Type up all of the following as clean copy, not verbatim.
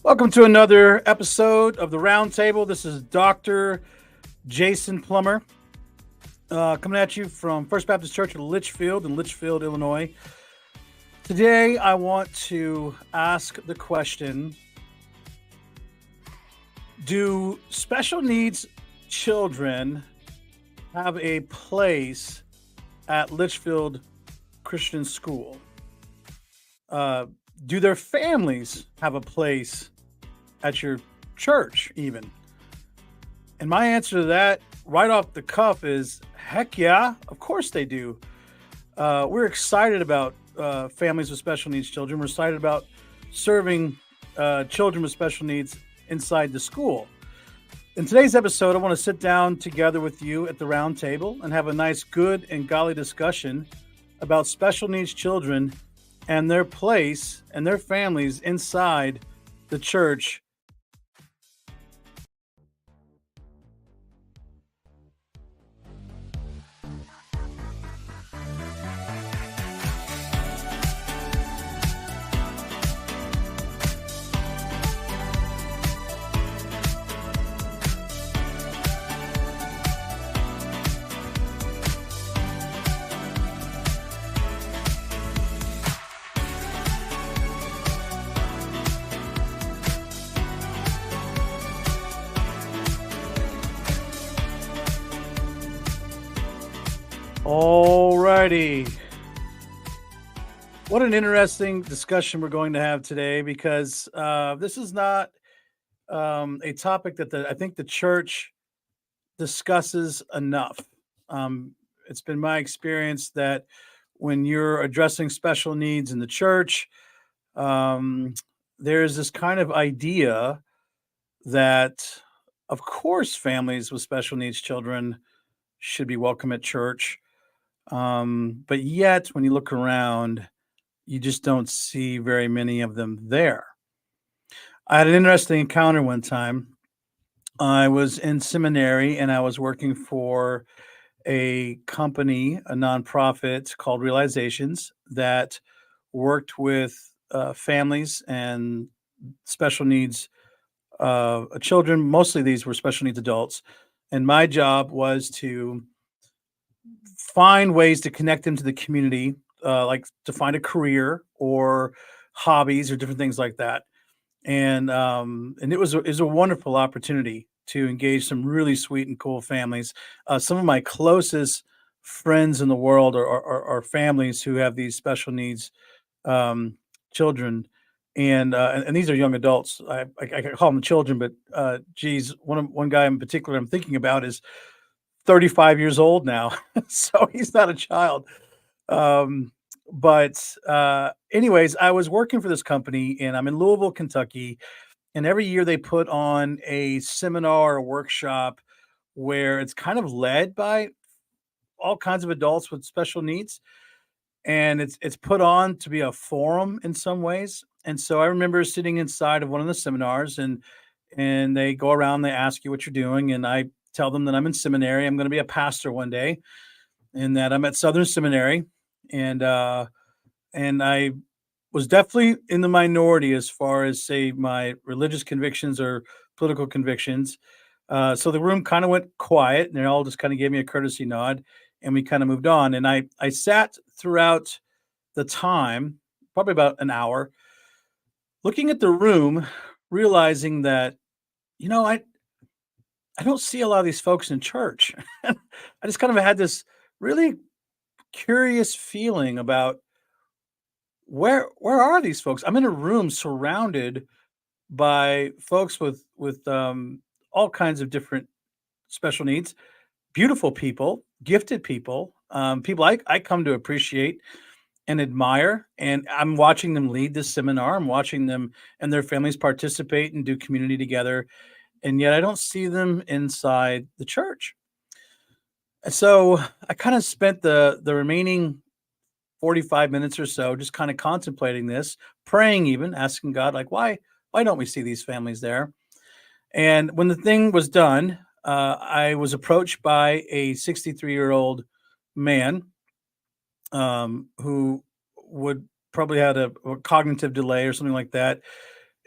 Welcome to another episode of the Roundtable. This is Dr. Jason Plumer coming at you from First Baptist Church of Litchfield in Litchfield, Illinois. Today, I want to ask the question: do special needs children have a place at Litchfield Christian School? Uh, do their families have a place at your church, even? And my answer to that, right off the cuff, is heck yeah, of course they do. We're excited about families with special needs children. We're excited about serving children with special needs inside the school. In today's episode, I want to sit down together with you at the round table and have a nice, good, and godly discussion about special needs children and their place and their families inside the church. Alrighty. What an interesting discussion we're going to have today, because this is not a topic that I think the church discusses enough. It's been my experience that when you're addressing special needs in the church, um, there's this kind of idea that, of course, families with special needs children should be welcome at church. But yet, when you look around, you just don't see very many of them there. I had an interesting encounter one time. I was in seminary and I was working for a company, a nonprofit called Realizations, that worked with families and special needs children. Mostly these were special needs adults. And my job was to find ways to connect them to the community, like to find a career or hobbies or different things like that. And it was a wonderful opportunity to engage some really sweet and cool families. Some of my closest friends in the world are families who have these special needs um, children, and these are young adults. I call them children, but geez, one guy in particular I'm thinking about is 35 years old now, so he's not a child. Um, but anyways, I was working for this company, and I'm in Louisville, Kentucky, and every year they put on a seminar or workshop where it's kind of led by all kinds of adults with special needs, and it's put on to be a forum in some ways. And so I remember sitting inside of one of the seminars, and they go around, they ask you what you're doing, and I tell them that I'm in seminary, I'm going to be a pastor one day, and that I'm at Southern Seminary, and I was definitely in the minority as far as, say, my religious convictions or political convictions. So the room kind of went quiet, and they all just kind of gave me a courtesy nod, and we kind of moved on. And I sat throughout the time, probably about an hour, looking at the room, realizing that, you know, I don't see a lot of these folks in church. I just kind of had this really curious feeling about where are these folks? I'm in a room surrounded by folks with all kinds of different special needs, beautiful people, gifted people, people I come to appreciate and admire. And I'm watching them lead this seminar. I'm watching them and their families participate and do community together. And yet I don't see them inside the church. And so I kind of spent the remaining 45 minutes or so just kind of contemplating this, praying, even asking God, like, why don't we see these families there? And when the thing was done, I was approached by a 63-year-old man who would probably had a cognitive delay or something like that.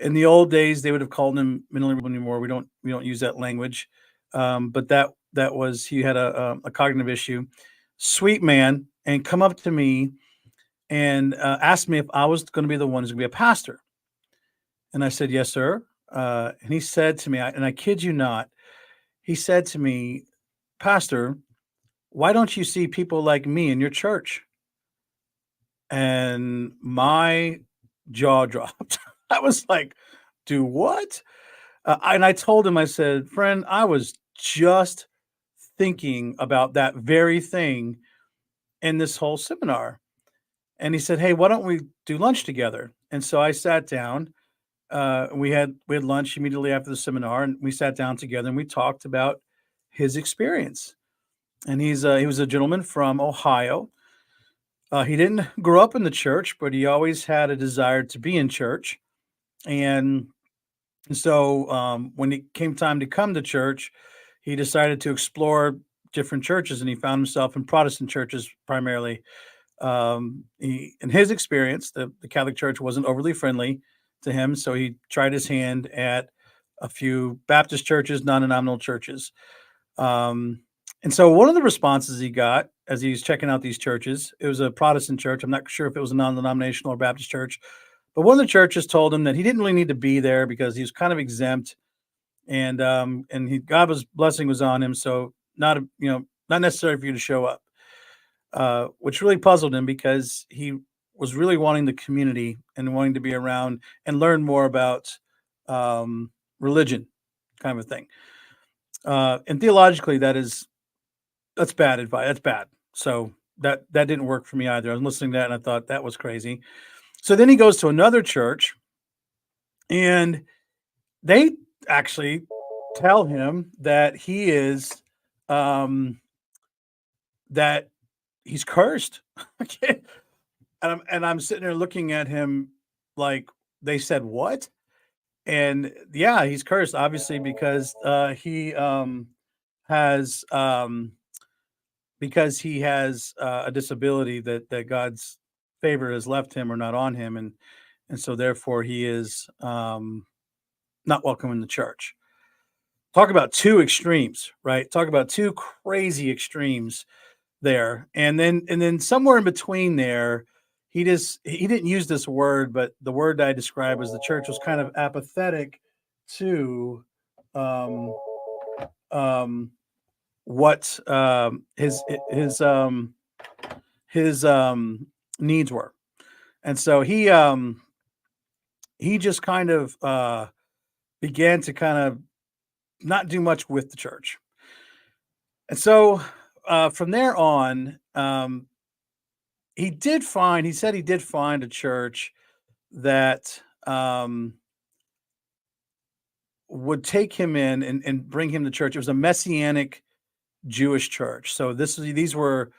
In the old days, they would have called him mentally anymore. We don't use that language, but that was he had a cognitive issue. Sweet man, and come up to me and asked me if I was going to be the one who's going to be a pastor. And I said, "Yes, sir." And he said to me, and I kid you not, he said to me, "Pastor, why don't you see people like me in your church?" And my jaw dropped. I was like, "Do what?" And I told him, I said, "Friend, I was just thinking about that very thing in this whole seminar." And he said, "Hey, why don't we do lunch together?" And so I sat down. We had lunch immediately after the seminar, and we sat down together and we talked about his experience. And he was a gentleman from Ohio. He didn't grow up in the church, but he always had a desire to be in church. And so when it came time to come to church, he decided to explore different churches, and he found himself in Protestant churches primarily. In his experience, the Catholic Church wasn't overly friendly to him, so he tried his hand at a few Baptist churches, non-denominational churches. Um, and so one of the responses he got as he was checking out these churches, it was a Protestant church. I'm not sure if it was a non-denominational or Baptist church, but one of the churches told him that he didn't really need to be there because he was kind of exempt, and God's blessing was on him, so not necessary for you to show up, which really puzzled him because he was really wanting the community and wanting to be around and learn more about um, religion, kind of a thing. And theologically, that's bad advice. That's bad. So that didn't work for me either. I was listening to that and I thought that was crazy. So then he goes to another church, and they actually tell him that um that he's cursed. Okay. And I'm sitting there looking at him like, they said what? And yeah, he's cursed obviously has he has a disability that God's favor has left him or not on him, and so therefore he is not welcome in the church. Talk about two extremes, right? Talk about two crazy extremes there. And then somewhere in between there, he didn't use this word, but the word I described was the church was kind of apathetic to um um what his needs were. And so he just kind of began to kind of not do much with the church. And so from there on, he said he did find a church that would take him in and bring him to church. It was a messianic Jewish church. So these were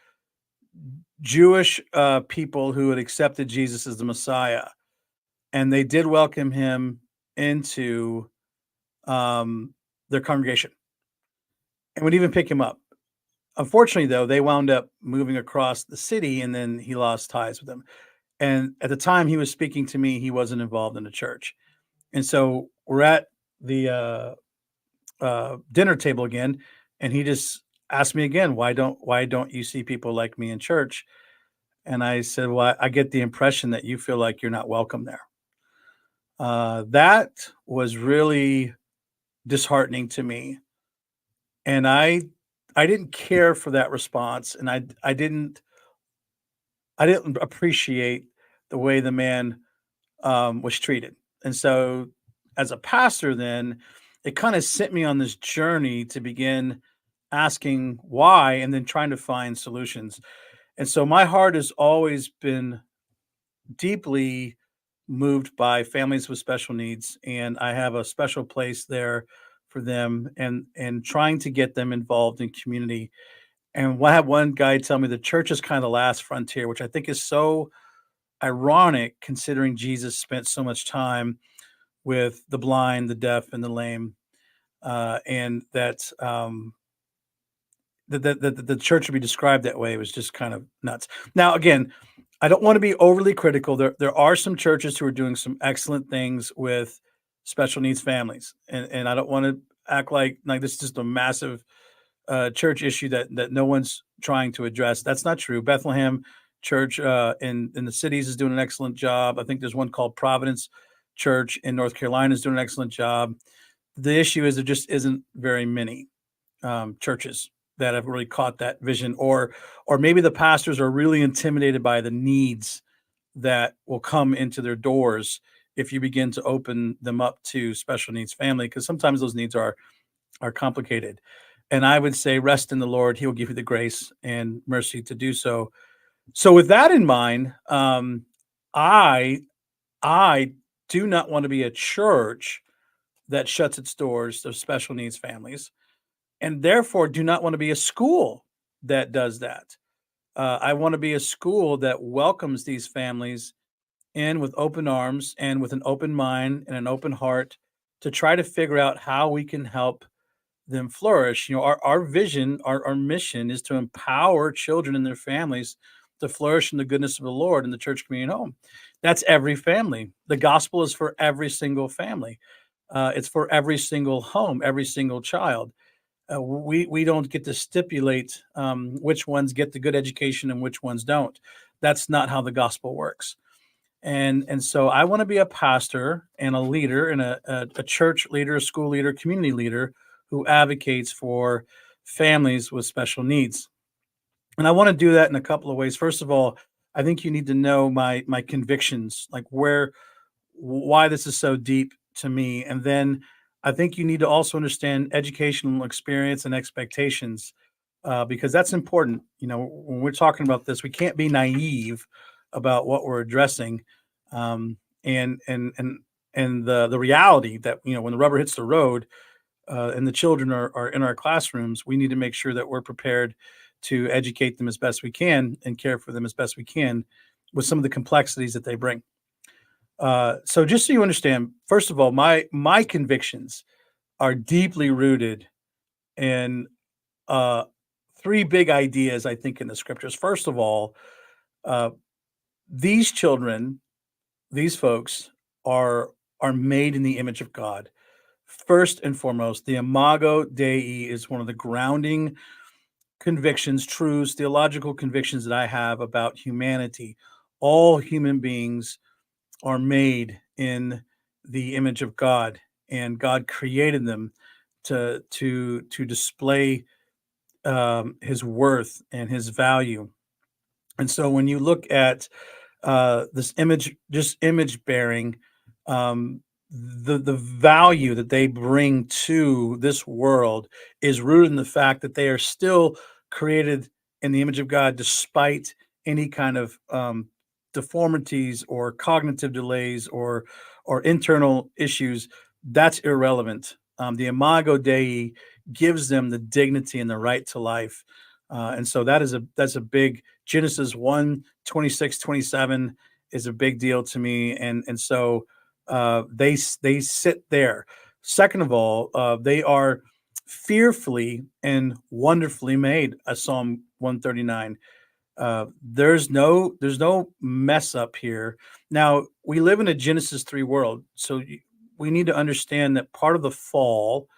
Jewish people who had accepted Jesus as the Messiah, and they did welcome him into their congregation and would even pick him up. Unfortunately, though, they wound up moving across the city, and then he lost ties with them. And at the time he was speaking to me, he wasn't involved in the church. And so we're at the dinner table again, and he just asked me again, why don't you see people like me in church? And I said, well, I get the impression that you feel like you're not welcome there. That was really disheartening to me, and I didn't care for that response, and I didn't appreciate the way the man was treated. And so, as a pastor, then it kind of sent me on this journey to begin asking why and then trying to find solutions. And so, my heart has always been deeply moved by families with special needs, and I have a special place there for them, and trying to get them involved in community. And I had one guy tell me the church is kind of the last frontier, which I think is so ironic considering Jesus spent so much time with the blind, the deaf, and the lame, and that the church would be described that way was just kind of nuts. Now, again, I don't want to be overly critical. There are some churches who are doing some excellent things with special needs families, and I don't want to act like this is just a massive church issue that no one's trying to address. That's not true. Bethlehem Church in the cities is doing an excellent job. I think there's one called Providence Church in North Carolina is doing an excellent job. The issue is there just isn't very many churches that have really caught that vision, or maybe the pastors are really intimidated by the needs that will come into their doors if you begin to open them up to special needs family, because sometimes those needs are complicated. And I would say rest in the Lord. He will give you the grace and mercy to do so. So with that in mind, I I do not want to be a church that shuts its doors to special needs families, and therefore do not want to be a school that does that. I want to be a school that welcomes these families in with open arms and with an open mind and an open heart to try to figure out how we can help them flourish. Our vision, our mission is to empower children and their families to flourish in the goodness of the Lord in the church community home. That's every family. The gospel is for every single family. It's for every single home, every single child. We don't get to stipulate which ones get the good education and which ones don't. That's not how the gospel works. And so I want to be a pastor and a leader and a church leader, a school leader, community leader who advocates for families with special needs. And I want to do that in a couple of ways. First of all, I think you need to know my convictions, like why this is so deep to me. And then I think you need to also understand educational experience and expectations, because that's important. When we're talking about this, we can't be naive about what we're addressing, and the reality that when the rubber hits the road, and the children are in our classrooms, we need to make sure that we're prepared to educate them as best we can and care for them as best we can with some of the complexities that they bring. So just so you understand, first of all, my convictions are deeply rooted in uh, three big ideas, I think, in the scriptures. First of all, uh, these children, these folks are made in the image of God. First and foremost, the Imago Dei is one of the grounding convictions, truths, theological convictions that I have about humanity. All human beings are made in the image of God, and God created them to display His worth and His value. And so, when you look at this image, just image bearing, um, the value that they bring to this world is rooted in the fact that they are still created in the image of God, despite any kind of deformities or cognitive delays or internal issues. That's irrelevant. The Imago Dei gives them the dignity and the right to life. And so that's a big Genesis 1:26-27 is a big deal to me. And so they sit there. Second of all, they are fearfully and wonderfully made. Psalm 139. There's no mess up here. Now we live in a Genesis 3 world, so we need to understand that part of the fall,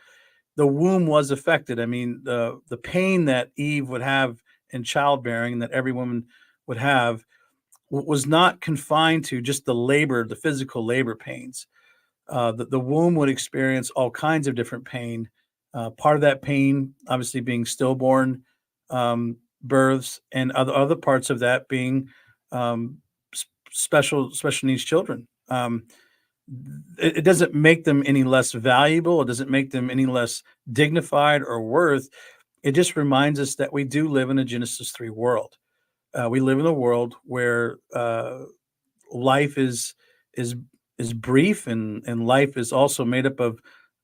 the womb was affected. I mean, the pain that Eve would have in childbearing, that every woman would have, was not confined to just the physical labor pains. The womb would experience all kinds of different pain. Part of that pain, obviously, being stillborn births, and other parts of that being um, special needs children. It doesn't make them any less valuable. It doesn't make them any less dignified or worth. It just reminds us that we do live in a Genesis 3 world. We live in a world where life is is brief, and life is also made up of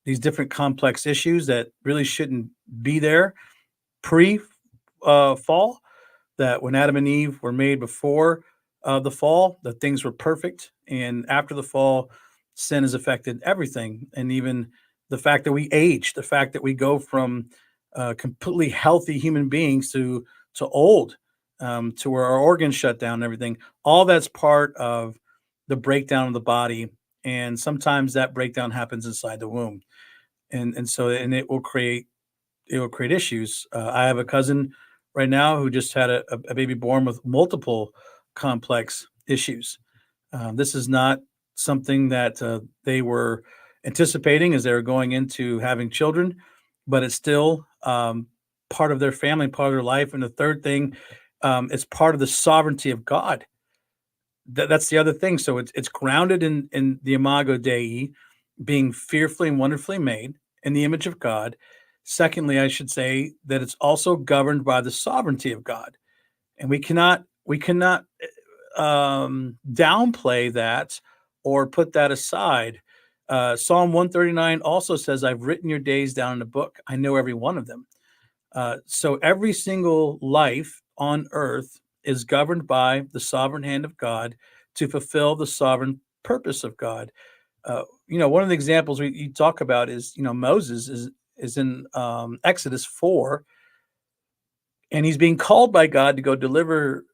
these different complex issues that really shouldn't be there pre fall. That when Adam and Eve were made before the fall, that things were perfect, and after the fall, sin has affected everything, and even the fact that we age, the fact that we go from completely healthy human beings to old, to where our organs shut down and everything. All that's part of the breakdown of the body and sometimes that breakdown happens inside the womb, and it will create issues. I have a cousin right now who just had a baby born with multiple complex issues. This is not something that they were anticipating as they were going into having children, but it's still part of their family, part of their life. And the third thing, it's part of the sovereignty of God. That's the other thing. So it's grounded in the Imago Dei, being fearfully and wonderfully made in the image of God. Secondly, I should say that it's also governed by the sovereignty of God, and we cannot downplay that or put that aside. Psalm 139 also says, "I've written your days down in a book. I know every one of them." So every single life on earth is governed by the sovereign hand of God to fulfill the sovereign purpose of God. One of the examples you talk about is, Moses is in Exodus 4, and he's being called by God to go deliver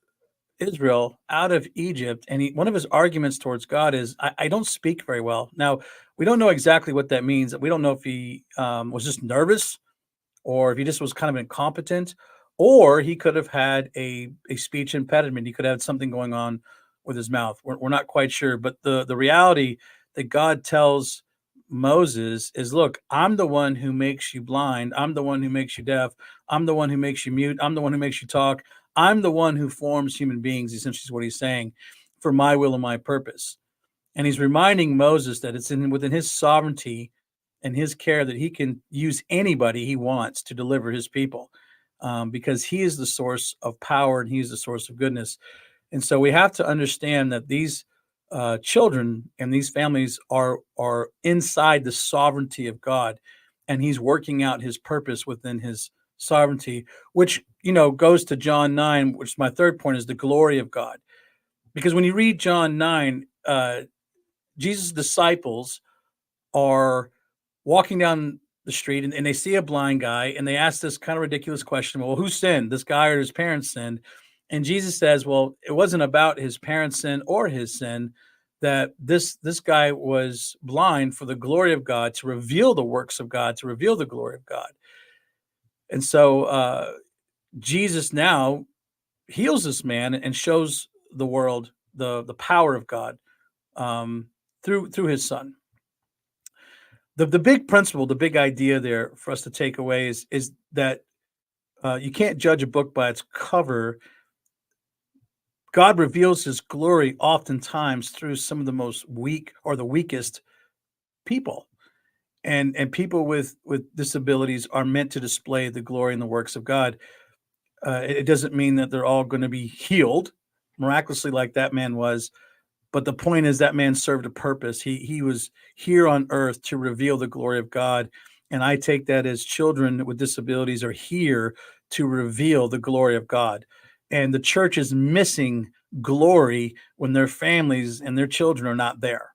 Israel out of Egypt. And one of his arguments towards God is, I don't speak very well. Now, we don't know exactly what that means. We don't know if he was just nervous, or if he just was kind of incompetent, or he could have had a speech impediment. He could have had something going on with his mouth. We're not quite sure. But the reality that God tells Moses is, look, I'm the one who makes you blind. I'm the one who makes you deaf. I'm the one who makes you mute. I'm the one who makes you talk. I'm the one who forms human beings, essentially is what he's saying, for my will and my purpose. And he's reminding Moses that it's within his sovereignty and his care that he can use anybody he wants to deliver his people, because he is the source of power and he is the source of goodness. And so we have to understand that these children and these families are inside the sovereignty of God, and he's working out his purpose within his sovereignty, which goes to John 9, which is my third point, is the glory of God. Because when you read John 9, Jesus' disciples are walking down the street, and they see a blind guy, and they ask this kind of ridiculous question, well, who sinned, this guy or his parents sinned? And Jesus says, well, it wasn't about his parents' sin or his sin, that this guy was blind for the glory of God, to reveal the works of God, to reveal the glory of God. And so Jesus now heals this man and shows the world the power of God, through his son. The big principle, the big idea there for us to take away is that you can't judge a book by its cover. God reveals his glory oftentimes through some of the most weak or the weakest people. And people with disabilities are meant to display the glory and the works of God. It doesn't mean that they're all going to be healed miraculously like that man was. But the point is that man served a purpose. He was here on earth to reveal the glory of God. And I take that as children with disabilities are here to reveal the glory of God. And the church is missing glory when their families and their children are not there.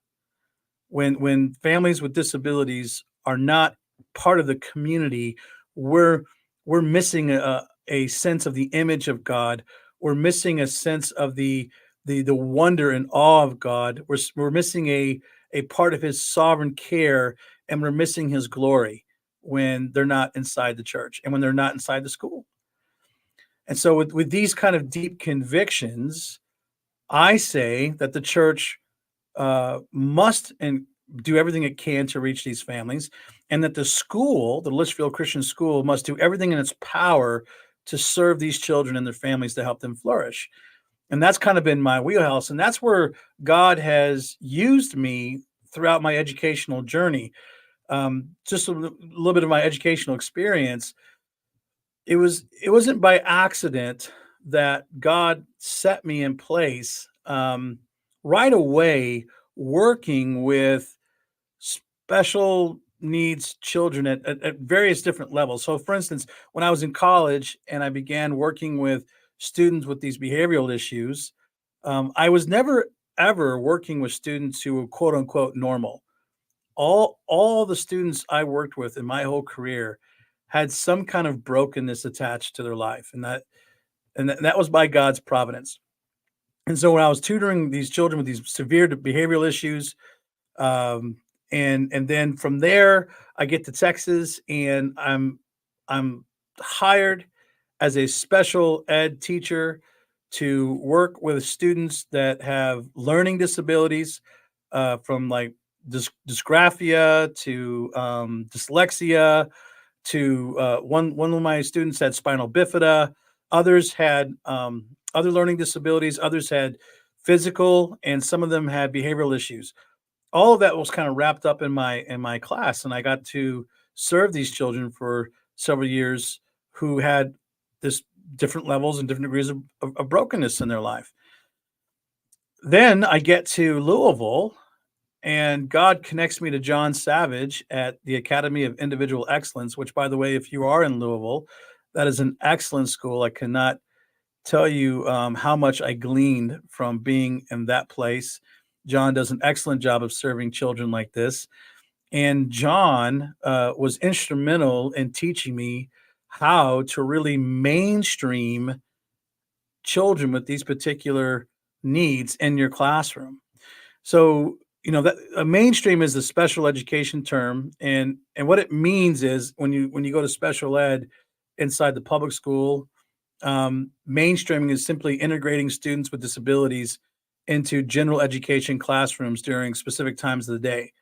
When families with disabilities are not part of the community, we're missing a sense of the image of God. We're missing a sense of the wonder and awe of God. We're missing a part of his sovereign care, and we're missing his glory when they're not inside the church and when they're not inside the school. And so with these kind of deep convictions, I say that the church must and do everything it can to reach these families, and that the school, the Litchfield Christian School, must do everything in its power to serve these children and their families to help them flourish. And that's kind of been my wheelhouse, and that's where God has used me throughout my educational journey. Just a little bit of my educational experience. It wasn't by accident that God set me in place right away, working with special needs children at various different levels. So, for instance, when I was in college and I began working with students with these behavioral issues, I was never ever working with students who were quote unquote normal. All the students I worked with in my whole career had some kind of brokenness attached to their life, and that was by God's providence. And so when I was tutoring these children with these severe behavioral issues, Um, and then from there, I get to Texas, and I'm hired as a special ed teacher to work with students that have learning disabilities, from like dysgraphia to dyslexia to one of my students had spinal bifida, others had other learning disabilities, others had physical, and some of them had behavioral issues. All of that was kind of wrapped up in my class, and I got to serve these children for several years who had this different levels and different degrees of brokenness in their life. Then I get to Louisville, and God connects me to John Savage at the Academy of Individual Excellence, which, by the way, if you are in Louisville, that is an excellent school. I cannot tell you how much I gleaned from being in that place. John does an excellent job of serving children like this. And John was instrumental in teaching me how to really mainstream children with these particular needs in your classroom. So, that a mainstream is the special education term, and what it means is when you go to special ed inside the public school, mainstreaming is simply integrating students with disabilities into general education classrooms during specific times of the day.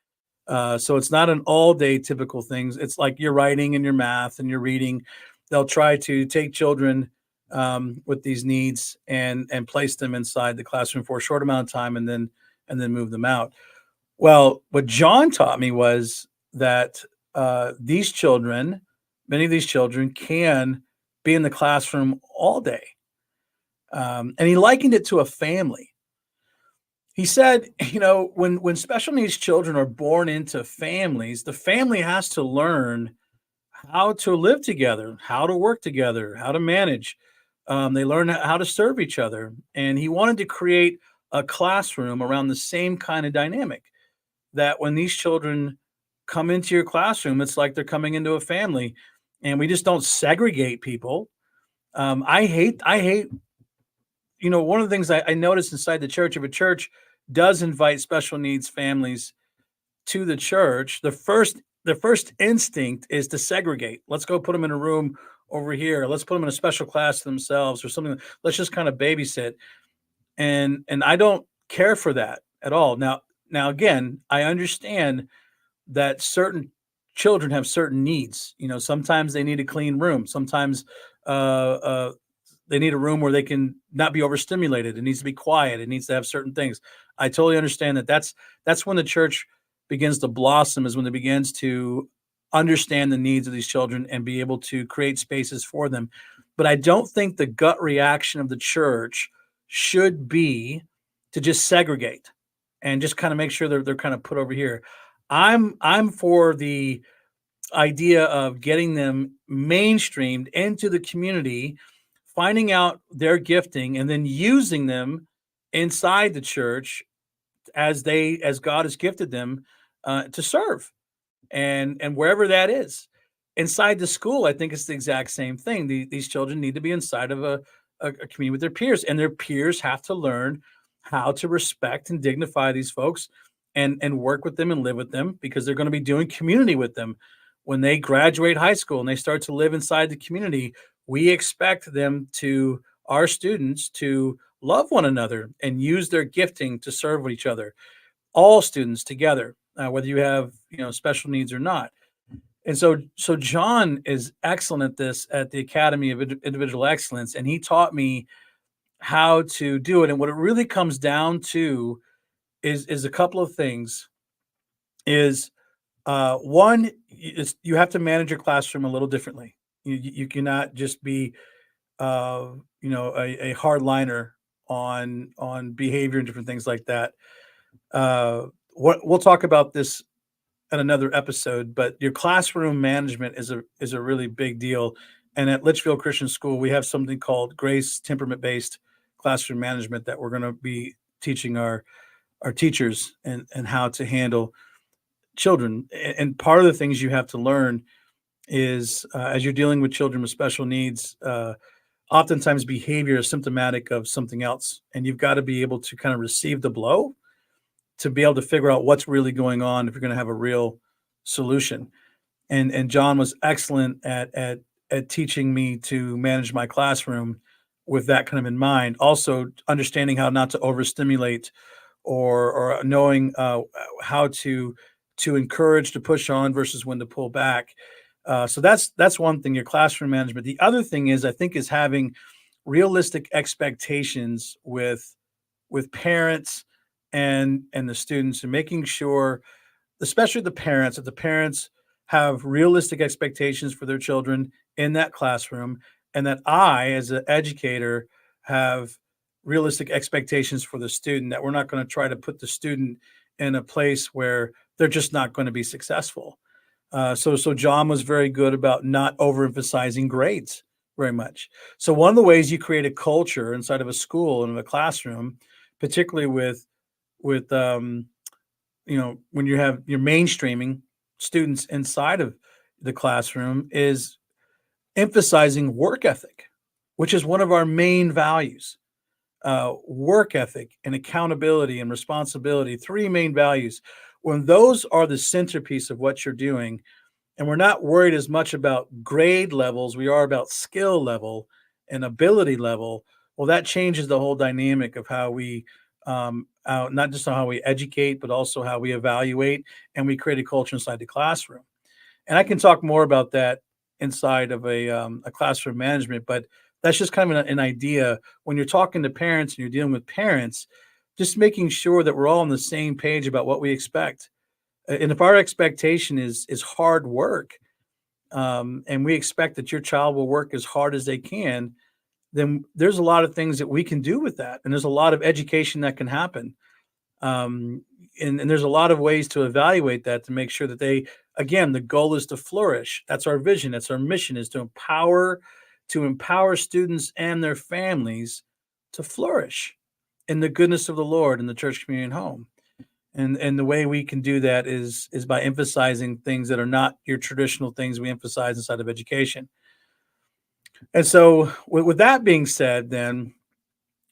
So it's not an all day typical things. It's like your writing and your math and your reading. They'll try to take children with these needs and place them inside the classroom for a short amount of time and then move them out. Well, what John taught me was that these children, many of these children, can be in the classroom all day, and he likened it to a family. He said, when special needs children are born into families, the family has to learn how to live together, how to work together, how to manage. They learn how to serve each other. And he wanted to create a classroom around the same kind of dynamic that when these children come into your classroom, it's like they're coming into a family, and we just don't segregate people. I hate, one of the things I noticed inside the church, if a church does invite special needs families to the church, the first instinct is to segregate. Let's go put them in a room over here. Let's put them in a special class to themselves or something. Let's just kind of babysit. And I don't care for that at all. Now again, I understand that certain children have certain needs. Sometimes they need a clean room. Sometimes uh, they need a room where they can not be overstimulated. It needs to be quiet. It needs to have certain things. I totally understand that. That's when the church begins to blossom, is when it begins to understand the needs of these children and be able to create spaces for them. But I don't think the gut reaction of the church should be to just segregate and just kind of make sure they're kind of put over here. I'm for the idea of getting them mainstreamed into the community, finding out their gifting, and then using them inside the church as God has gifted them to serve, and wherever that is. Inside the school, I think it's the exact same thing. These children need to be inside of a community with their peers, and their peers have to learn how to respect and dignify these folks and work with them and live with them, because they're going to be doing community with them when they graduate high school and they start to live inside the community. We expect them to, our students, to love one another and use their gifting to serve each other, all students together, whether you have special needs or not. And so John is excellent at this at the Academy of Individual Excellence, and he taught me how to do it. And what it really comes down to is a couple of things. Is one is you have to manage your classroom a little differently. You cannot just be a hardliner on behavior and different things like that. What we'll talk about this in another episode, but your classroom management is a really big deal. And at Litchfield Christian School, we have something called Grace Temperament Based Classroom Management that we're going to be teaching our teachers and how to handle children. And part of the things you have to learn is as you're dealing with children with special needs, oftentimes behavior is symptomatic of something else, and you've got to be able to kind of receive the blow to be able to figure out what's really going on if you're going to have a real solution. And John was excellent at teaching me to manage my classroom with that kind of in mind. Also, understanding how not to overstimulate, or knowing how to encourage, to push on versus when to pull back. So that's one thing, your classroom management. The other thing is, I think, is having realistic expectations with parents and the students, and making sure, especially the parents, that the parents have realistic expectations for their children in that classroom, and that I, as an educator, have realistic expectations for the student, that we're not going to try to put the student in a place where they're just not going to be successful. So John was very good about not overemphasizing grades very much. So one of the ways you create a culture inside of a school and of a classroom, particularly with when you have your mainstreaming students inside of the classroom, is emphasizing work ethic, which is one of our main values. Work ethic and accountability and responsibility, three main values. When those are the centerpiece of what you're doing, and we're not worried as much about grade levels, we are about skill level and ability level. Well, that changes the whole dynamic of how we, not just on how we educate, but also how we evaluate, and we create a culture inside the classroom. And I can talk more about that inside of a classroom management, but that's just kind of an idea. When you're talking to parents and you're dealing with parents, just making sure that we're all on the same page about what we expect. And if our expectation is hard work, and we expect that your child will work as hard as they can, then there's a lot of things that we can do with that, and there's a lot of education that can happen. Um, and there's a lot of ways to evaluate that, to make sure that they, again, the goal is to flourish. That's our vision. That's our mission, is to empower students and their families to flourish in the goodness of the Lord in the church, community, and home. And the way we can do that is by emphasizing things that are not your traditional things we emphasize inside of education. And so, with that being said, then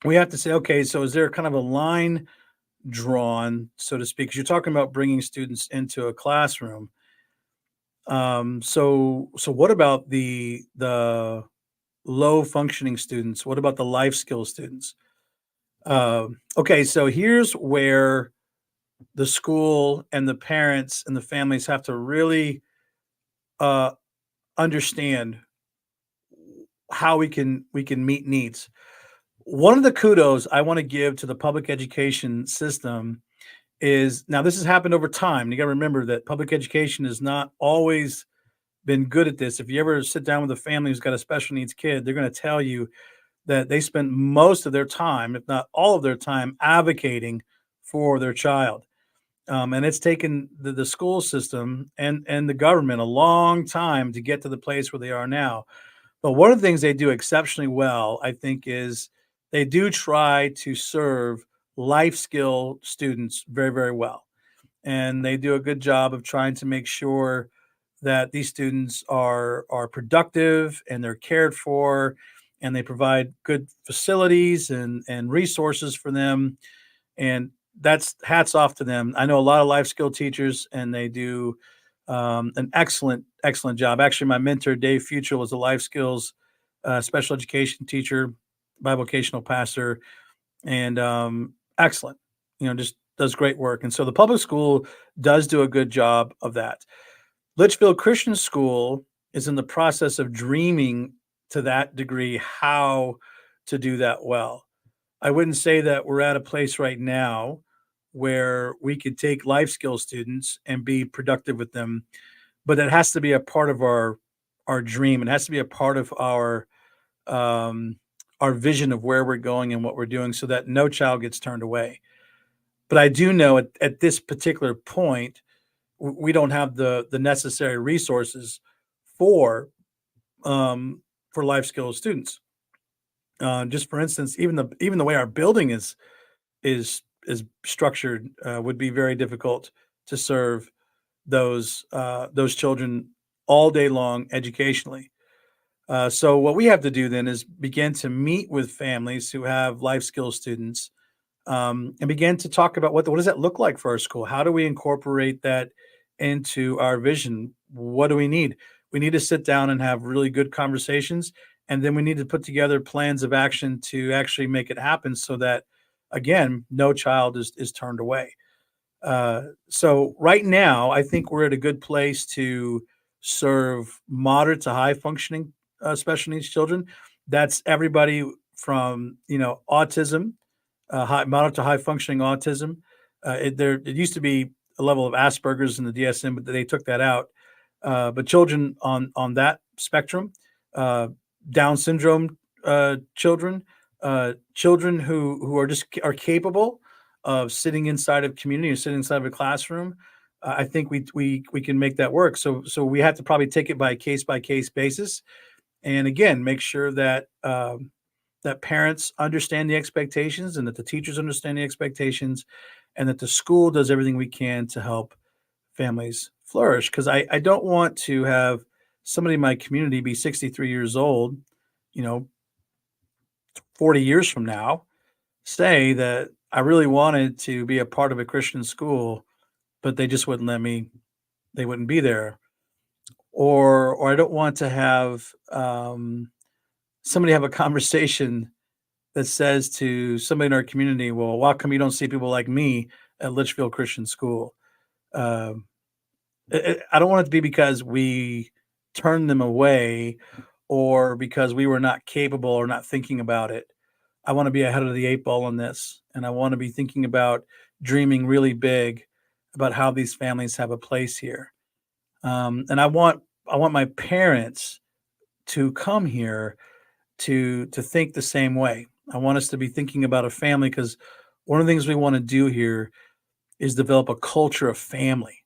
we have to say, okay, so is there kind of a line drawn, so to speak? Because you're talking about bringing students into a classroom. So what about the low functioning students? What about the life skills students? Okay, so here's where the school and the parents and the families have to really uh, understand how we can meet needs. One of the kudos I want to give to the public education system is, now this has happened over time. You got to remember that public education has not always been good at this. If you ever sit down with a family who's got a special needs kid, they're going to tell you that they spend most of their time, if not all of their time, advocating for their child. And it's taken the school system and the government a long time to get to the place where they are now. But one of the things they do exceptionally well, I think, is they do try to serve life skill students very, very well. And they do a good job of trying to make sure that these students are productive and they're cared for, and they provide good facilities and resources for them. And that's hats off to them. I know a lot of life skill teachers, and they do an excellent job. Actually, my mentor Dave Future was a life skills special education teacher, bivocational pastor, and excellent. Just does great work. And so the public school does do a good job of that. Litchfield Christian School is in the process of dreaming to that degree how to do that well. I wouldn't say that we're at a place right now where we could take life skill students and be productive with them, but that has to be a part of our dream. It has to be a part of um, our vision of where we're going and what we're doing, so that no child gets turned away. But I do know at this particular point, we don't have the necessary resources for for life skills students. Just for instance, even the way our building is structured would be very difficult to serve those children all day long educationally. So what we have to do then is begin to meet with families who have life skills students, and began to talk about what does that look like for our school? How do we incorporate that into our vision? What do we need? We need to sit down and have really good conversations, and then we need to put together plans of action to actually make it happen, so that again, no child is turned away. So right now, I think we're at a good place to serve moderate to high functioning special needs children. That's everybody from autism, moderate to high functioning autism. It used to be a level of Asperger's in the DSM, but they took that out. But children on that spectrum, uh, Down syndrome children, children who are capable of sitting inside of community or sitting inside of a classroom. I think we can make that work. So we have to probably take it by case basis, and again, make sure that that parents understand the expectations and that the teachers understand the expectations, and that the school does everything we can to help families flourish. Because I don't want to have somebody in my community be 63 years old, you know, 40 years from now, say that I really wanted to be a part of a Christian school, but they just wouldn't let me, they wouldn't be there. Or I don't want to have somebody have a conversation that says to somebody in our community, well, why come you don't see people like me at Litchfield Christian School? Um, I don't want it to be because we turned them away or because we were not capable or not thinking about it. I want to be ahead of the eight ball on this. And I want to be thinking about dreaming really big about how these families have a place here. And I want my parents to come here to think the same way. I want us to be thinking about a family because one of the things we want to do here is develop a culture of family.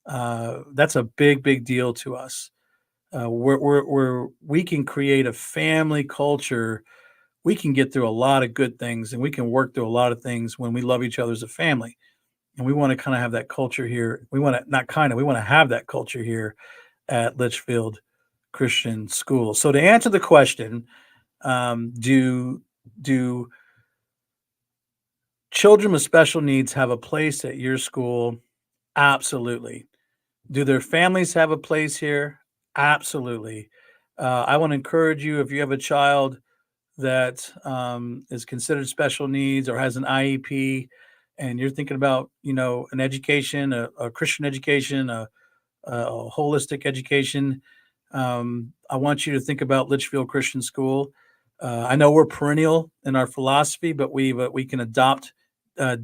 That's a big deal to us. Where we can create a family culture, we can get through a lot of good things and we can work through a lot of things when we love each other as a family. And we want to kind of have that culture here. We want to not kind of, we want to have that culture here at Litchfield Christian School. So to answer the question, do children with special needs have a place at your school? Absolutely. Do their families have a place here? Absolutely. I want to encourage you, if you have a child that is considered special needs or has an IEP, and you're thinking about, an education, a Christian education, a holistic education, I want you to think about Litchfield Christian School. I know we're perennial in our philosophy, but we can adopt uh,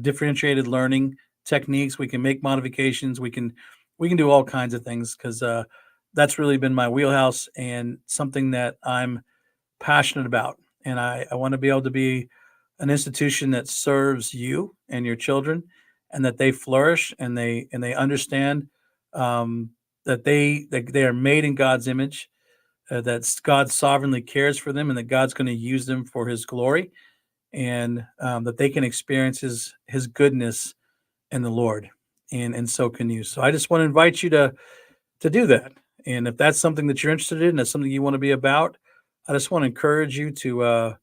differentiated learning techniques. We can make modifications. We can do all kinds of things because that's really been my wheelhouse and something that I'm passionate about. And I want to be able to be an institution that serves you and your children, and that they flourish and they understand um, that they are made in God's image, that God sovereignly cares for them, and that God's going to use them for His glory, and that they can experience His goodness in the Lord, and so can you. So I just want to invite you to do that. And if that's something that you're interested in, that's something you want to be about, I just want to encourage you to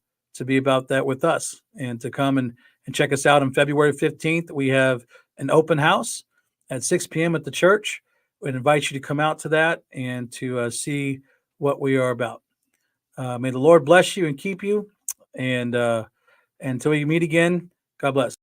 be about that with us and to come and check us out on February 15th. We have an open house at 6 p.m. at the church. We'd invite you to come out to that and to see what we are about. May the Lord bless you and keep you. And until we meet again, God bless.